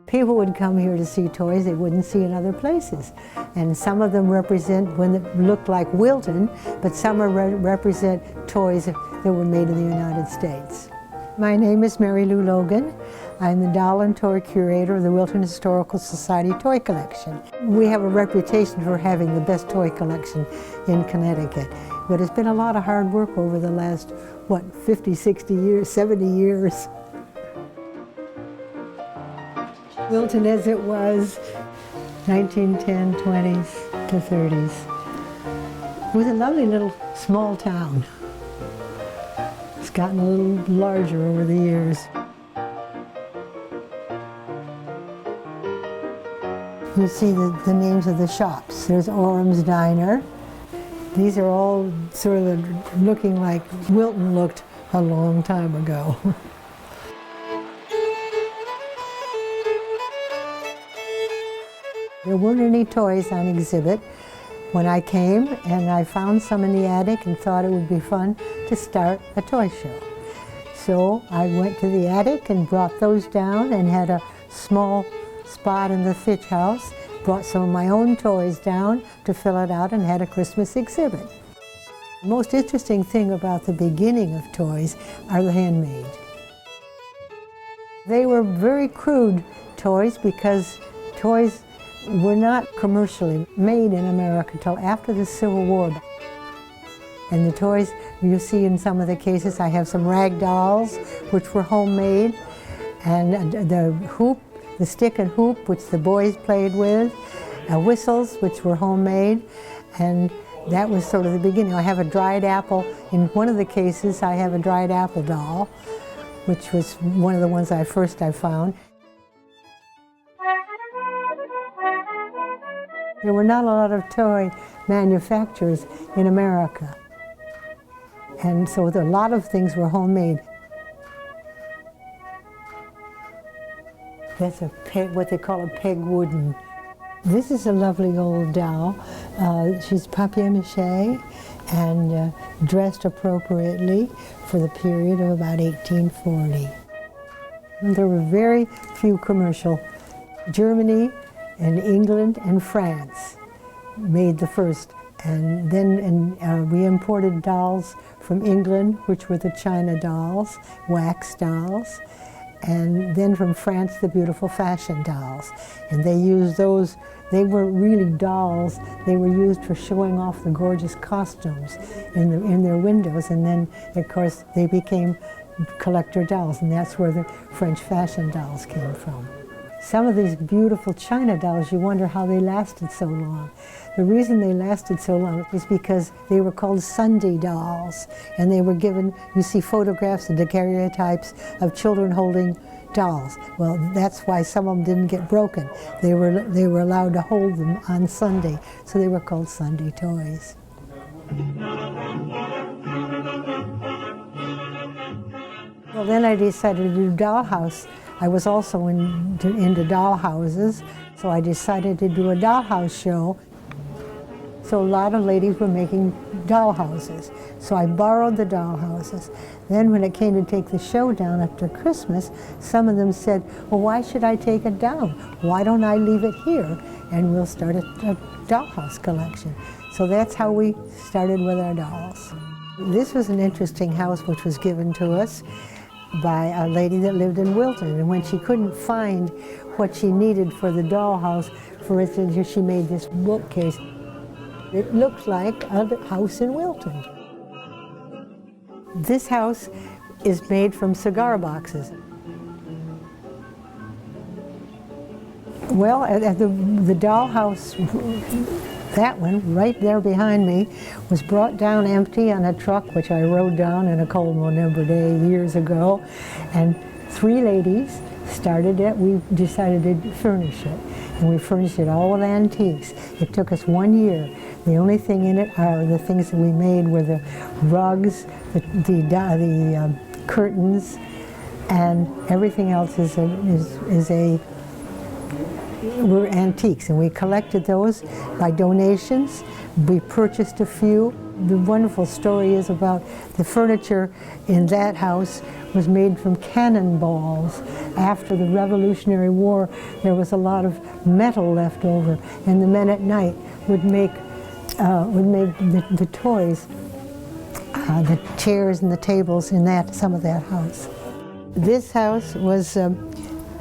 People would come here to see toys they wouldn't see in other places. And some of them represent when it looked like Wilton, but some represent toys that were made in the United States. My name is Mary Lou Logan. I'm the doll and toy curator of the Wilton Historical Society Toy Collection. We have a reputation for having the best toy collection in Connecticut, but it's been a lot of hard work over the last, 50, 60 years, 70 years. Wilton as it was, 1910, 20s to 30s. It was a lovely little small town. It's gotten a little larger over the years. You see the names of the shops. There's Orham's Diner. These are all sort of looking like Wilton looked a long time ago. There weren't any toys on exhibit when I came, and I found some in the attic and thought it would be fun to start a toy show. So I went to the attic and brought those down and had a small spot in the Fitch house, brought some of my own toys down to fill it out and had a Christmas exhibit. The most interesting thing about the beginning of toys are the handmade. They were very crude toys because toys were not commercially made in America until after the Civil War. And the toys you see in some of the cases, I have some rag dolls, which were homemade, and the hoop, the stick and hoop, which the boys played with, whistles, which were homemade, and that was sort of the beginning. I have a dried apple. In one of the cases, I have a dried apple doll, which was one of the ones I found. There were not a lot of toy manufacturers in America, and so a lot of things were homemade. That's a peg, what they call a peg wooden. This is a lovely old doll. She's papier-mâché and dressed appropriately for the period of about 1840. And there were very few commercial. Germany and England and France made the first. And then we imported dolls from England, which were the China dolls, wax dolls. And then from France, the beautiful fashion dolls. And they used those, they weren't really dolls, they were used for showing off the gorgeous costumes in their windows. And then, of course, they became collector dolls, and that's where the French fashion dolls came from. Some of these beautiful China dolls, you wonder how they lasted so long. The reason they lasted so long is because they were called Sunday dolls, and they were given, you see photographs and daguerreotypes of children holding dolls. Well, that's why some of them didn't get broken. They were allowed to hold them on Sunday, so they were called Sunday toys. Well, then I decided to do dollhouse. I was also into dollhouses, so I decided to do a dollhouse show. So a lot of ladies were making dollhouses. So I borrowed the dollhouses. Then when it came to take the show down after Christmas, some of them said, well, why should I take it down? Why don't I leave it here and we'll start a dollhouse collection? So that's how we started with our dolls. This was an interesting house which was given to us by a lady that lived in Wilton, and when she couldn't find what she needed for the dollhouse, for instance, she made this bookcase. It looked like a house in Wilton. This house is made from cigar boxes. Well, the dollhouse, that one right there behind me, was brought down empty on a truck, which I rode down in a cold November day years ago, and 3 ladies started it. We decided to furnish it, and we furnished it all with antiques. It took us 1 year. The only thing in it are the things that we made were the rugs, the curtains, and everything else is a were antiques, and we collected those by donations. We purchased a few. The wonderful story is about the furniture in that house was made from cannonballs. After the Revolutionary War, there was a lot of metal left over, and the men at night would make the toys, the chairs and the tables in some of that house. This house was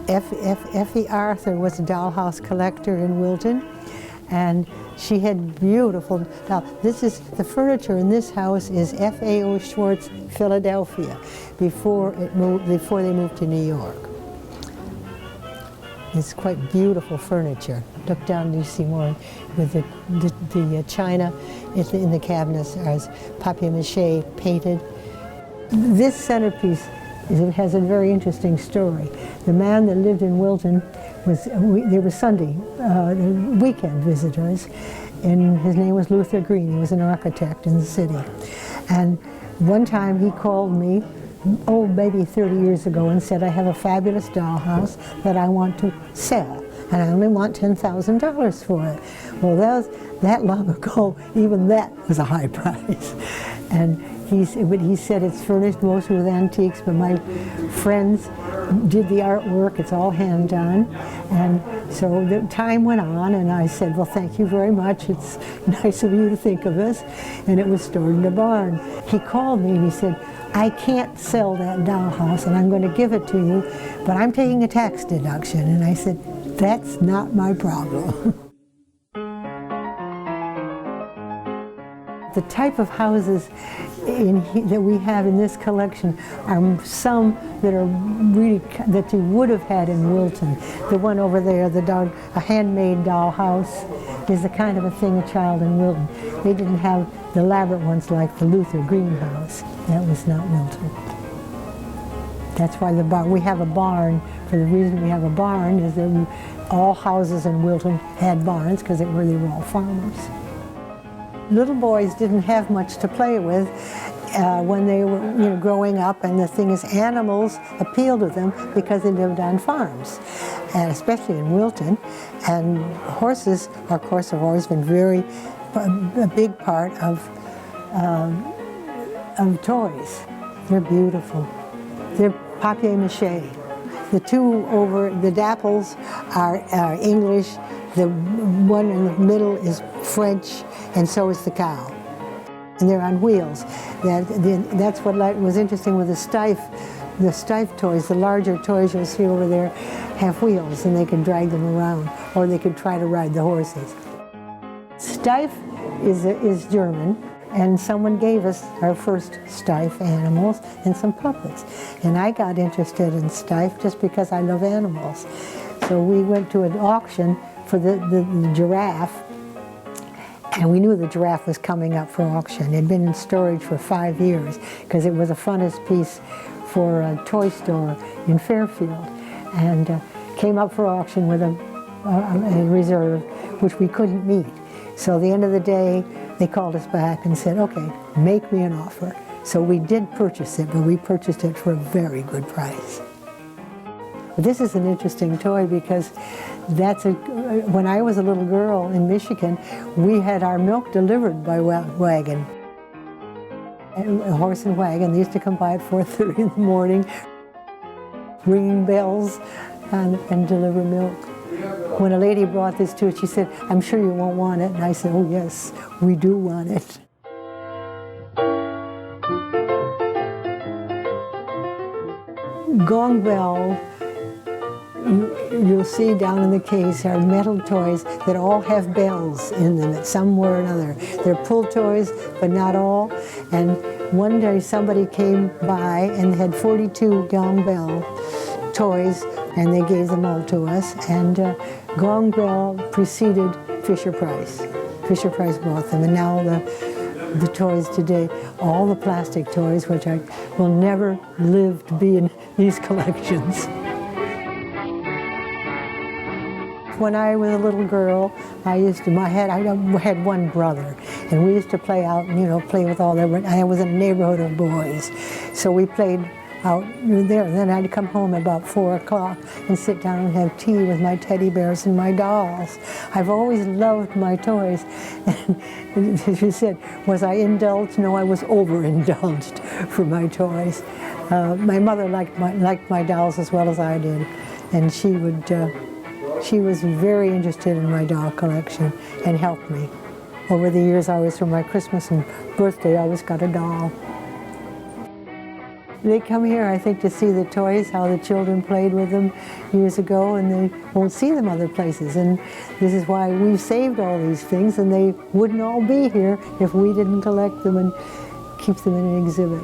Effie Arthur was a dollhouse collector in Wilton, and she had beautiful dolls. This is the furniture in this house is F.A.O. Schwartz, Philadelphia, before they moved to New York. It's quite beautiful furniture. Look down, you see more with the china in the cabinets as papier-mâché painted. This centerpiece has a very interesting story. The man that lived in Wilton they were Sunday weekend visitors, and his name was Luther Green. He was an architect in the city. And one time he called me, maybe 30 years ago, and said, I have a fabulous dollhouse that I want to sell, and I only want $10,000 for it. Well, that long ago, even that was a high price. And he said it's furnished mostly with antiques, but my friends did the artwork. It's all hand done. And so the time went on, and I said, well, thank you very much. It's nice of you to think of us. And it was stored in a barn. He called me and he said, I can't sell that dollhouse, and I'm going to give it to you, but I'm taking a tax deduction. And I said, that's not my problem. The type of houses that we have in this collection are some that are really, that you would have had in Wilton. The one over there, a handmade dollhouse, is the kind of a thing a child in Wilton. They didn't have the elaborate ones like the Luther greenhouse. That was not Wilton. That's why we have a barn. For the reason we have a barn is that all houses in Wilton had barns because they were all farmers. Little boys didn't have much to play with when they were growing up, and the thing is, animals appealed to them because they lived on farms, and especially in Wilton. And horses, of course, have always been a big part of toys. They're beautiful. They're papier-mâché. The two over the dapples are English. The one in the middle is French, and so is the cow. And they're on wheels. That's what was interesting with the Steiff toys. The larger toys you'll see over there have wheels, and they can drag them around, or they could try to ride the horses. Steiff is German, and someone gave us our first Steiff animals and some puppets. And I got interested in Steiff just because I love animals. So we went to an auction for the giraffe, and we knew the giraffe was coming up for auction. It had been in storage for 5 years because it was a frontispiece for a toy store in Fairfield, and came up for auction with a reserve which we couldn't meet. So at the end of the day, they called us back and said, okay, make me an offer. So we did purchase it, but we purchased it for a very good price. But this is an interesting toy because when I was a little girl in Michigan, we had our milk delivered by wagon. A horse and wagon. They used to come by at 4:30 in the morning, ringing bells and deliver milk. When a lady brought this to it, she said, I'm sure you won't want it. And I said, oh yes, we do want it. Gong bell, you'll see down in the case, are metal toys that all have bells in them at some way or another. They're pull toys, but not all. And one day somebody came by and had 42 gong bell toys, and they gave them all to us. And gong bell preceded Fisher-Price. Fisher-Price bought them, and now the toys today, all the plastic toys, which will never live to be in these collections. When I was a little girl, I had one brother, and we used to play out, play with all that. I was in a neighborhood of boys, so we played out there. And then I'd come home about 4 o'clock and sit down and have tea with my teddy bears and my dolls. I've always loved my toys. And she said, was I indulged? No, I was overindulged for my toys. My mother liked my dolls as well as I did, and she was very interested in my doll collection and helped me. Over the years, for my Christmas and birthday, I always got a doll. They come here, I think, to see the toys, how the children played with them years ago, and they won't see them other places. And this is why we've saved all these things, and they wouldn't all be here if we didn't collect them and keep them in an exhibit.